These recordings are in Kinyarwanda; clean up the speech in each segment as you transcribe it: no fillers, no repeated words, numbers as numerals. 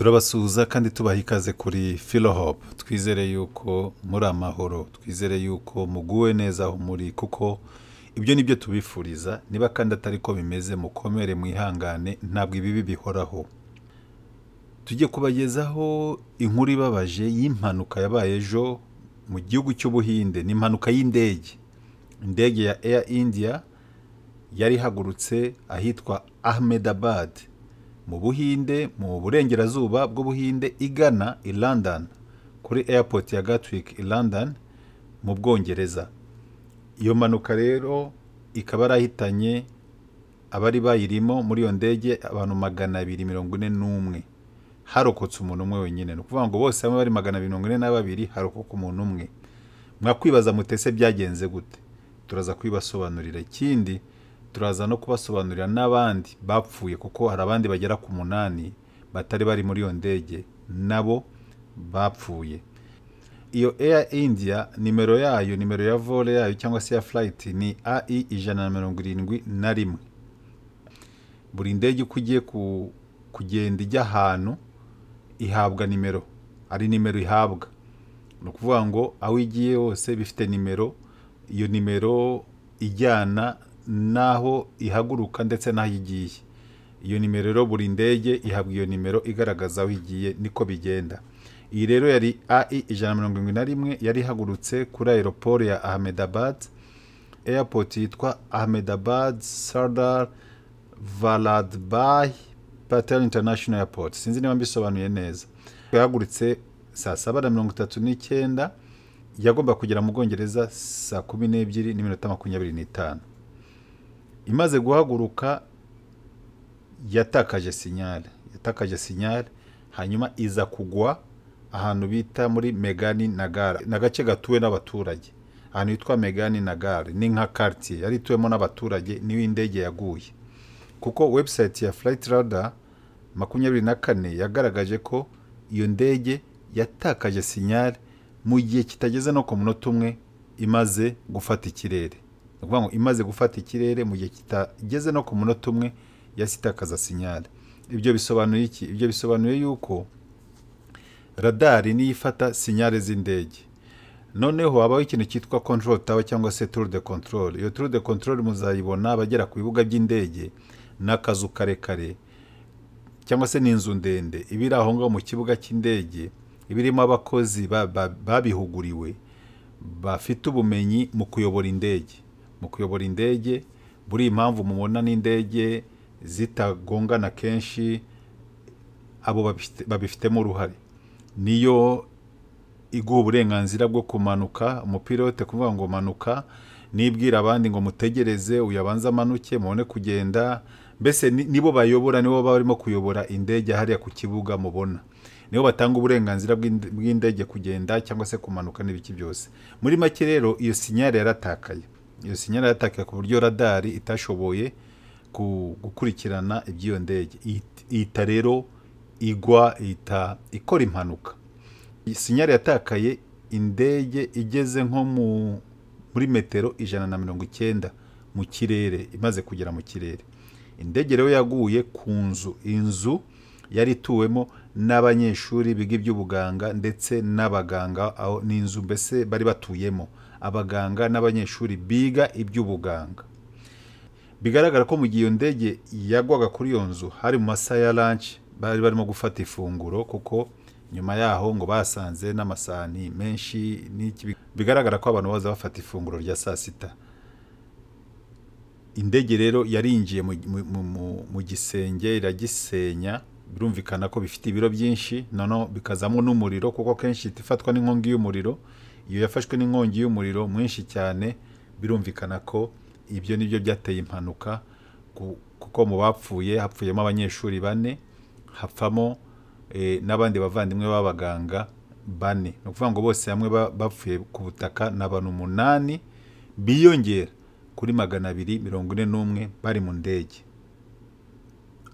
turabasuhuza kandi tubaha ikaze kuri Philohope. Twizere yuko muri amahoro, twizere yuko muguwe neza aho muri, kuko ibyo nibyo tubifuriza. Niba kandi atari ko bimeze, mukomere mwihangane, ntabwo ibibi bihoraho. Tujye kubagezaho inkuru ibabaje y'impanuka yabaye ejo mu gihugu cy'Ubuhinde. Ni impanuka y'indege. Indege ya Air India yari ihagurutse ahitwa Ahmedabad mu Buhinde, mu burengerazuba bw'Ubuhinde, igana i London kuri airport ya Gatwick i London mu Bwongereza. Iyo mpanuka rero ikaba yarahitanye abari bayirimo muri iyo ndege abantu 241. Harokotse umuntu umwe wenyine. Ni ukuvuga ngo bose hamwe bari 242, harokoka umuntu umwe. Mwakwibaza mutese byagenze gute? Turaza kwibasobanurira. Ikindi turaza no kubasobanurira n'abandi bapfuye, kuko hari abandi bagera ku 8 batari bari muri iyo ndege nabo bapfuye. Iyo Air India nimero ya vole yayo cyangwa se ya flight ni AI 171. Buri ndege uko ugiye kugenda ijya ahantu ihabwa nimero, ari nimero ihabwa. Ni ukuvuga ngo aho igiye hose bifite nimero, iyo nimero ijyana naho ihaguruka ndetse naho igiye. Iyo nimero rero buri ndege ihabwa iyo nimero igaragaza aho igiye, niko bigenda. Iyi rero yari AI 171, yari ihagurutse kuri aeroport ya Ahmedabad, airport yitwa Ahmedabad Sardar Vallabhbhai Patel International Airport. Sinzi niba mbisobanuye neza. Yahagurutse saa 7:39, yagomba kugera mu Bwongereza saa 12:25. Imaze guhaguruka yatakaje sinyale, hanyuma iza kugwa ahantu bita muri Megani Nagar, nagace gatuwe n'abaturage. Ahantu yitwa Megani Nagar ni nka quartier yari ituwemo n'abaturage, niyo indege yaguye. Kuko website ya Flight Radar 24 yagaragaje ko iyo ndege yatakaje sinyale mu gihe kitageze no ku munota umwe imaze gufata ikirere. Ni ukuvuga ngo imaze gufata ikirere mu gihe kitageze no ku munota umwe yasitakaza sinyale. Ibyo bisobanuye iki? Ibyo bisobanuye yuko radari niyo ifata sinyale z'indege. Noneho habaho ikintu cyitwa control tower cyangwa se tour de control. Iyo tour de control muzayibona abagera ku bibuga by'indege n'akazu karekare cyangwa se n'inzu ndende ibiri aho ngaho mu kibuga cy'indege, ibirimo abakozi babihuguriwe bafite ubumenyi mu kuyobora indege. Buri impamvu mubona n'indege zitagongana kenshi, abo babifitemo uruhare. Niyo iguha uburenganzira bwo kumanuka, umupilote kuvuga ngo manuka, nibwira abandi ngo mutegereze uyabanza amanuke mubone kugenda. Mbese nibo bayobora, nibo barimo kuyobora indege hariya ku kibuga mubona. Nibo batanga uburenganzira bw'indege kugenda cyangwa se kumanuka n'ibiki byose. Muri make rero iyo sinyale yaratakaye. Ku buryo radari itashoboye gukurikirana iby'iyo ndege. Ihita rero igwa, ikora impanuka. Sinyale yatakaye indege igeze nko muri metero 190 mu kirere, imaze kugera mu kirere. Indege rero yaguye ku inzu yari ituwemo n'abanyeshuri biga iby'ubuganga ndetse n'abaganga. Aho n'inzu mbese bari batuyemo abaganga n'abanyeshuri biga iby'ubuganga. Bigaragara ko mu gihe iyo ndege yagwaga kuri iyo nzu hari mu masaha ya lunch, bari barimo gufata ifunguro, kuko nyuma yaho ngo basanze n'amasahani menshi n'iki. Bigaragara ko abantu baza bafata ifunguro rya saa sita. Indege rero yarinjiye mu gisenge iragisenya. Birumvikana ko bifite ibiro byinshi, noneho bikazamo n'umuriro, kuko kenshi ifatwa n'inkongi y'umuriro. Iyo yafashwe n'inkongi y'umuriro mwinshi cyane, birumvikana ko ibyo nibyo byateye impanuka, kuko mu bapfuye hapfuyemo abanyeshuri 4, hapfamo n'abandi bavandimwe b'abaganga 4. Ni ukuvuga ngo bose hamwe bapfuye ku butaka n'abantu 8 biyongera kuri 241 bari mu ndege.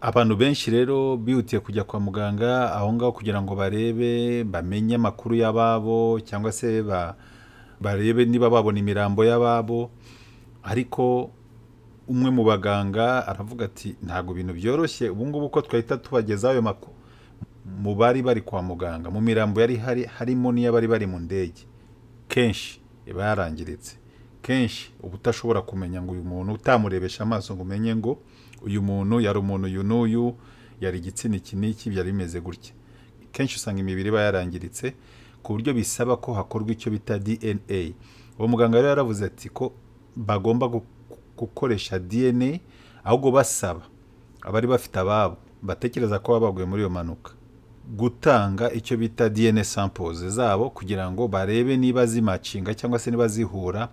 Abantu benshi rero bihutiye kujya kwa muganga aho ngaho kugira ngo bamenye amakuru y'ababo, cyangwa se barebe niba babona imirambo y'ababo. Ariko umwe mu baganga aravuga ati ntago ibintu byoroshye ubu ngubu ko twahita tubagezaho ayo makuru. mu bari bari kwa muganga mu mirambo yari harimo n'iy'abari bari mu ndege kenshi iba yarangiritse. Kenshi uba utashobora kumenya ngo uyu muntu utamurebesha amaso ngo umenye ngo uyu muntu yari umuntu uyu n'uyu, yari igitsina iki n'iki, byari bimeze gutya. Kenshi usanga imibiri iba yarangiritse ku buryo bisaba ko hakorwa icyo bita DNA. Uwo muganga rero yaravuze ati ko bagomba gukoresha DNA ahubwo basaba abari bafite ababo batekereza ko babaguye muri iyo manuka gutanga icyo bita DNA samples zabo kugira ngo barebe niba zimacinga cyangwa se niba zihura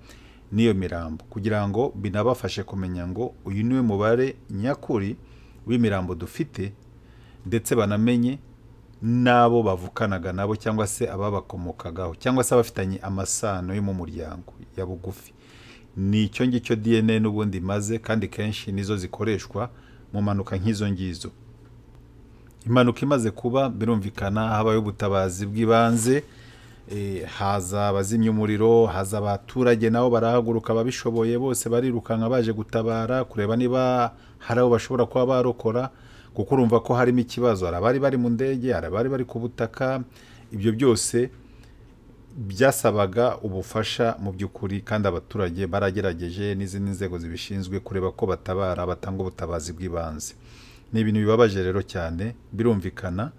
n'iyo mirambo, kugira ngo binabafashe kumenya ngo uyu niwe mubare nyakuri w'imirambo dufite, ndetse banamenye n'abo bavukanaga nabo cyangwa se ababakomokagaho cyangwa se abafitanye amasano yo mu muryango ya bugufi. Ni icyo ngicyo DNA n'ubundi maze, kandi kenshi nizo zikoreshwa mu manuka nk'izo ngizo. Impanuka imaze kuba birumvikana habaye ubutabazi bw'ibanze, haza abazimya umuriro, haza abaturage nabo barahaguruka babishoboye, bose barirukanka baje gutabara kureba niba hari abo bashobora kuba barokora, kuko urumva ko harimo ikibazo. Hari abari bari mu ndege, hari abari bari ku butaka. Ibyo byose byasabaga ubufasha mu by'ukuri, kandi abaturage baragerageje n'izindi nzego zibishinzwe kureba ko batabara, batanga ubutabazi bw'ibanze. Ni ibintu bibabaje rero cyane. Birumvikana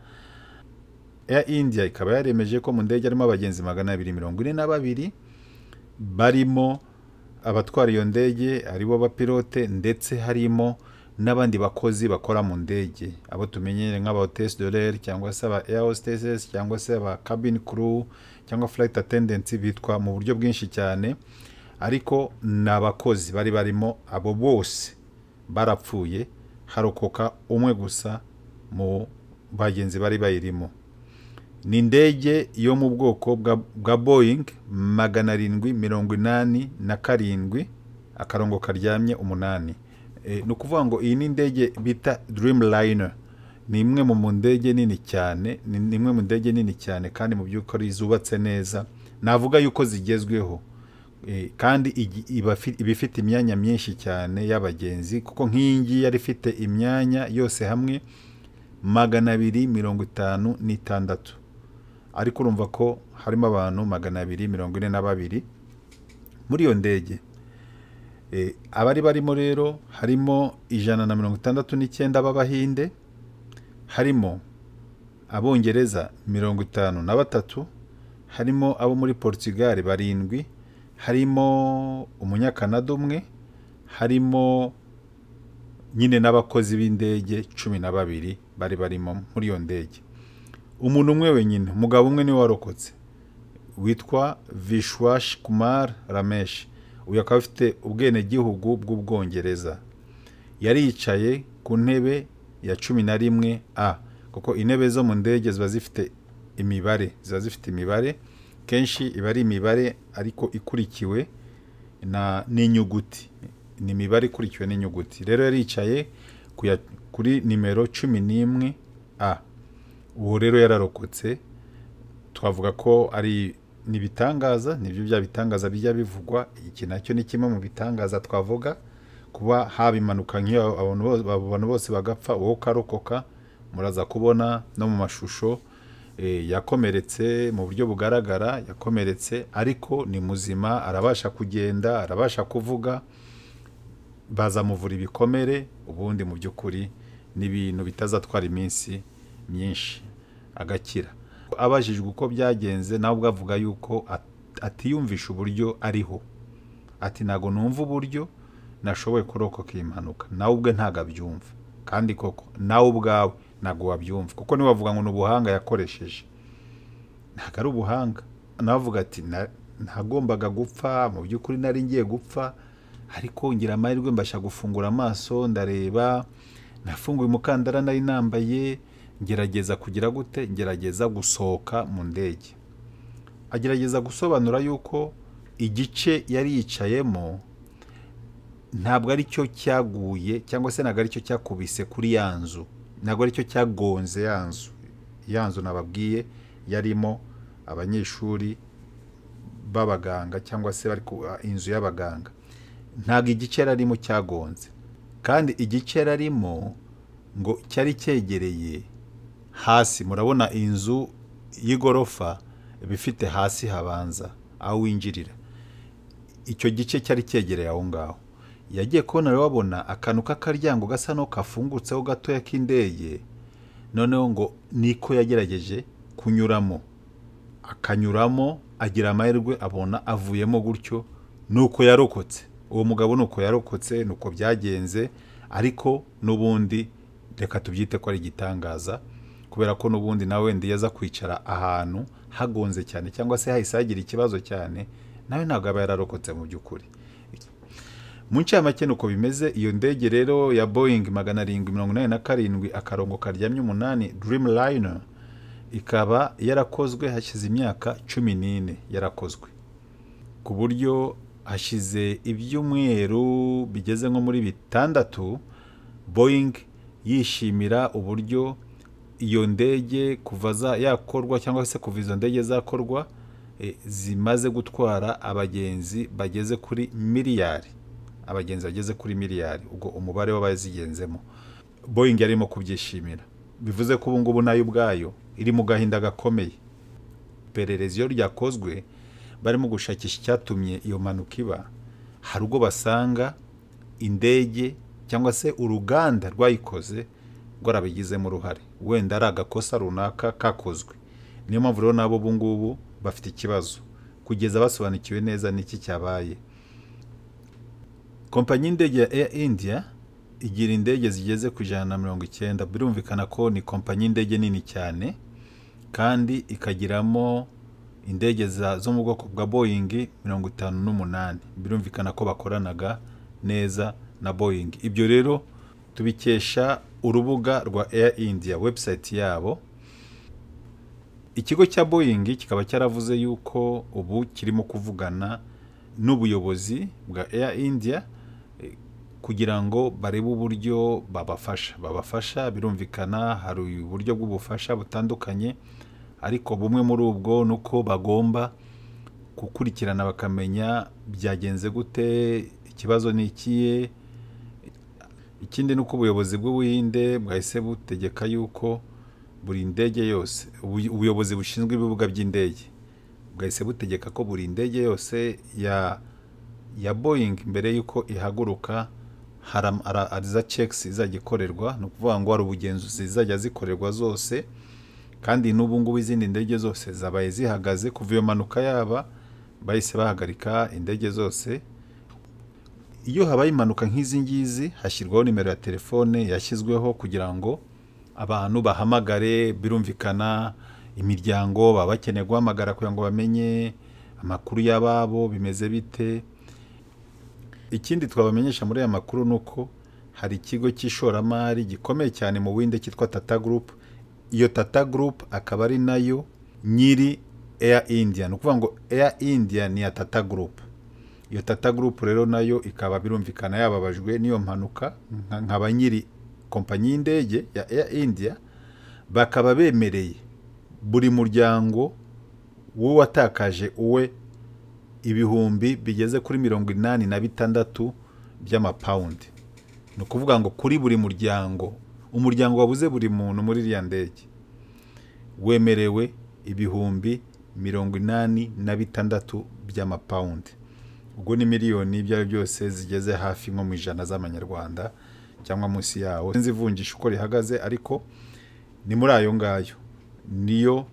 Air India ikaba yaremeje ko mu ndege harimo abagenzi 242 barimo abatwara iyo ndege aribo bapilote, ndetse harimo n'abandi bakozi bakora mu ndege, abo tumenyere nk'aba hostess de l'air cyangwa se aba air hostesses cyangwa se aba cabin crew cyangwa flight attendants, bitwa mu buryo bwinshi cyane, ariko n'abakozi bari barimo. Abo bose barapfuye, harokoka umwe gusa mu bagenzi bari bayirimo. Ni indege yo mu bwoko bwa Boeing 787 akarongo karyamye 8. Ni ukuvuga ngo iyi ni indege bita Dreamliner. Ni imwe mu ndege nini cyane, ni imwe mu ndege nini cyane kandi mu by'ukuri zubatse neza, navuga yuko zigezweho, kandi iba ifite imyanya myinshi cyane y'abagenzi, kuko nk'ingi yari ifite imyanya yose hamwe 256, ariko urumva ko harimo abantu 242 muri iyo ndege. Abari barimo rero harimo 169 b'Abahinde, harimo Abongereza 53, harimo abo muri Portugal 7, harimo Umunyakanada 1, harimo nyine n'abakozi b'indege 12 bari barimo muri iyo ndege. Umuntu umwe wenyine, umugabo umwe niwe warokotse, witwa Vishwash Kumar Ramesh. Uyu akaba afite ubwenegihugu bw'Ubwongereza. Yari yicaye ku ntebe ya 11A, kuko intebe zo mu ndege ziba zifite imibare, kenshi iba ari imibare ariko ikurikiwe n'inyuguti. Ni imibare ikurikiwe n'inyuguti. Rero yari yicaye kuri nimero 11A. Uwo rero yararokotse. Twavuga ko ari nibitangaza, nibyo bya bitangaza bijya bivugwa. Iki nacyo ni kimwe mu bitangaza twavuga, kuba haba impanuka nk'iyo abantu bose bagapfa, wowe ukarokoka. Muraza kubona no mu mashusho yakomeretse mu buryo bugaragara, yakomeretse ariko ni muzima, arabasha kugenda, arabasha kuvuga, bazamuvura ibikomere, ubundi mu by'ukuri n'ibintu bitazatwara iminsi myinshi agakira. Abajijwe uko byagenze, nawe ubwo avuga yuko atiyumvisha uburyo ariho. Ati ntago numva uburyo nashoboye kurokoka iyi mpanuka. Nawe ubwe ntago abyumva, kandi koko nawe ubwawe ntago wabyumva, kuko niwe wavuga ngo n'ubuhanga yakoresheje. Ntago ari ubuhanga. Nawe avuga ati ntagombaga gupfa, mu by'ukuri nari ngiye gupfa, ariko ngira amahirwe mbasha gufungura amaso ndareba, nafunguye umukandara nari nambaye, ngerageza kugira gute, ngerageza gusohoka mu ndege. Agerageza gusobanura yuko igice yari yicayemo ntabwo ari cyo cyaguye, cyangwa se ntabwo ari cyo cyakubise kuri ya nzu, ntabwo ari cyo cyagonze ya nzu nababwiye yarimo abanyeshuri b'abaganga, cyangwa se bari ku inzu y'abaganga. Ntabwo igice yararimo cyagonze, kandi igice yararimo ngo cyari cyegereye hasi murabona inzu y'igorofa bifite hasi habanza aho winjirira, icyo gice cyari cyegereye aho ngaho. Yagiye kubona rero babona akantu k'akaryango gasa no kafungutseho gatoya k'indege, noneho ngo niko yagerageje kunyuramo, akanyuramo agira amahirwe abona avuyemo gutyo, nuko yarokotse. Uwo mugabo nuko yarokotse, nuko byagenze, ariko n'ubundi reka tubyite ko ari igitangaza, kubera ko n'ubundi nawe wenda yaza kwicara ahantu hagonze cyane cyangwa se hahise hagira ikibazo cyane, nawe ntabwo aba yararokotse mu by'ukuri. Mu ncamake nuko bimeze. Iyo ndege rero ya Boeing 787-8 Dreamliner ikaba yarakozwe hashize imyaka 14 yarakozwe, ku buryo hashize ibyumweru bigeze nko muri 6 Boeing yishimira uburyo iyo ndege kuva yakorwa cyangwa se kuva izo ndege zakorwa zimaze gutwara abagenzi bageze kuri miliyari, ubwo umubare w'abazigenzemo. Boeing yarimo kubyishimira, bivuze ko ubu ngubu nayo ubwayo iri mu gahinda gakomeye. Iperereza iyo ryakozwe barimo gushakisha icyatumye iyo mpanuka iba, hari ubwo basanga indege cyangwa se uruganda rwayikoze rwarabigizemo uruhare, wenda ari agakosa runaka kakozwe. Niyo mpamvu rero nabo ubu ngubu bafite ikibazo kugeza basobanukiwe neza n'iki cyabaye. Kompanyi y'indege ya Air India igira indege zigeze ku 190. Birumvikana ko ni kompanyi y'indege nini cyane, kandi ikagiramo indege zo mu bwoko bwa Boeing 58. Birumvikana ko bakoranaga neza na Boeing. Ibyo rero tubikesha urubuga rwa Air India, website yabo. Ikigo cya Boeing kikaba cyaravuze yuko ubu kirimo kuvugana n'ubuyobozi bwa Air India kugira ngo barebe uburyo babafasha. Birumvikana hari uburyo bw'ubufasha butandukanye, ariko bumwe muri ubwo nuko bagomba gukurikirana bakamenya byagenze gute, ikibazo ni ikihe. Ikindi nuko ubuyobozi bw'Ubuhinde bwahise butegeka yuko buri ndege yose, ubuyobozi bushinzwe ibibuga by'indege bwahise butegeka ko buri ndege yose ya Boeing mbere yuko ihaguruka hari za checks izajya ikorerwa, ni ukuvuga ngo hari ubugenzuzi zizajya zikorerwa zose. Kandi n'ubu ngubu izindi ndege zose zabaye zihagaze kuva iyo mpanuka yaba, bahise bahagarika indege zose. Iyo habaye impanuka nk'izi ngizi hashyirwaho nimero ya telefone yashyizweho kugira ngo abantu bahamagare. Birumvikana imiryango baba bakeneye guhamagara kugira ngo bamenye amakuru y'ababo bimeze bite. Ikindi twabamenyesha muri aya makuru nuko hari ikigo cy'ishoramari gikomeye cyane mu Buhinde cyitwa Tata Group. Iyo Tata Group akaba ari nayo nyiri Air India, ni ukuvuga ngo Air India ni ya Tata Group. Iyo Tata Group rero nayo ikaba birumvikana yababajwe n'iyo mpanuka nk'aba nyiri kompanyi y'indege ya Air India, bakaba bemereye buri muryango w'uwatakaje uwe ibihumbi bigeze kuri 86 by'amapawundi. Ni ukuvuga ngo kuri buri umuryango wabuze buri muntu muri iriya ndege wemerewe ibihumbi 86 by'amapawundi. Ubwo ni miliyoni ibyo ari byose zigeze hafi nko mu 100 z'amanyarwanda cyangwa munsi yawo. Sinzi ivunjisha uko rihagaze, ariko ni muri ayo ngayo niyo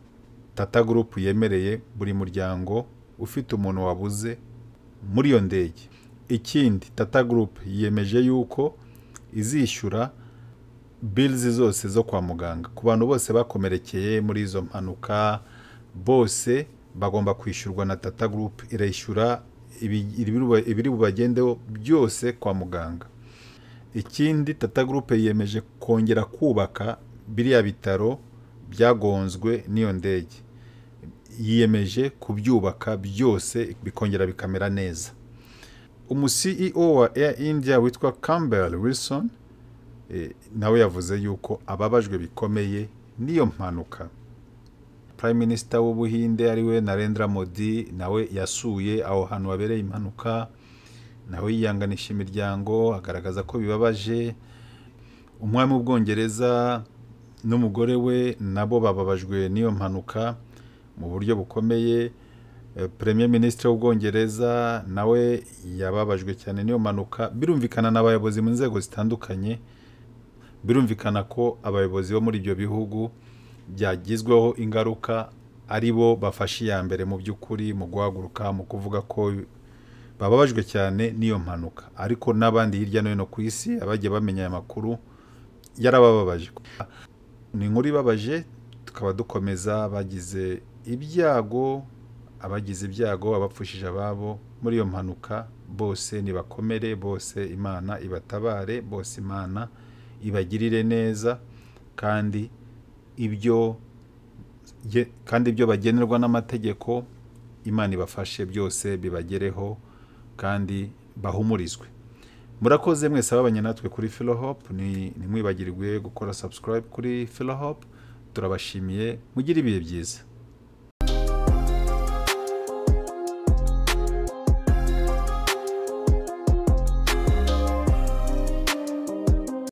Tata Group yemereye buri muryango ufite umuntu wabuze muri iyo ndege. Ikindi Tata Group yiyemeje yuko izishyura bills zose zo kwa muganga ku bantu bose bakomerekeye muri izo mpanuka, bose bagomba kwishyurwa na Tata Group. Irayishyura ibiri bubagendeho byose kwa muganga. Ikindi Tata Group yiyemeje kongera kubaka biriya bitaro byagonzwe n'iyo ndege, yiyemeje kubyubaka byose bikongera bikamera neza. CEO wa Air India witwa Campbell Wilson nawe yavuze yuko ababajwe bikomeye n'iyo mpanuka. Prime Minister w'Ubuhinde ariwe Narendra Modi nawe yasuye aho hantu habereye impanuka, nawe yiyanganisha imiryango agaragaza ko bibabaje. Umwami w'Ubwongereza n'umugore we nabo bababajwe n'iyo mpanuka mu buryo bukomeye. Premier Ministre w'Ubwongereza nawe yababajwe cyane n'iyo mpanuka. Birumvikana n'abayobozi mu nzego zitandukanye, birumvikana ko abayobozi bo muri ibyo bihugu byagizweho ingaruka ari bo bafashe iya mbere mu by'ukuri mu guhaguruka mu kuvuga ko bababajwe cyane n'iyo mpanuka, ariko n'abandi hirya no hino ku isi abagiye bamenya aya makuru yarabababaje. Ni inkuru ibabaje, tukaba dukomeza bagize ibyago, abagize ibyago, abapfushije ababo muri iyo mpanuka, bose nibakomere, bose Imana ibatabare, bose Imana ibagirire neza, kandi ibyo bagenerwa n'amategeko Imana ibafashe byose bibagereho kandi bahumurizwe. Murakoze mwese ababanye natwe kuri Philohope, nimwibagirirwe gukora subscribe kuri Philohope. Turabashimiye, mugire ibihe byiza.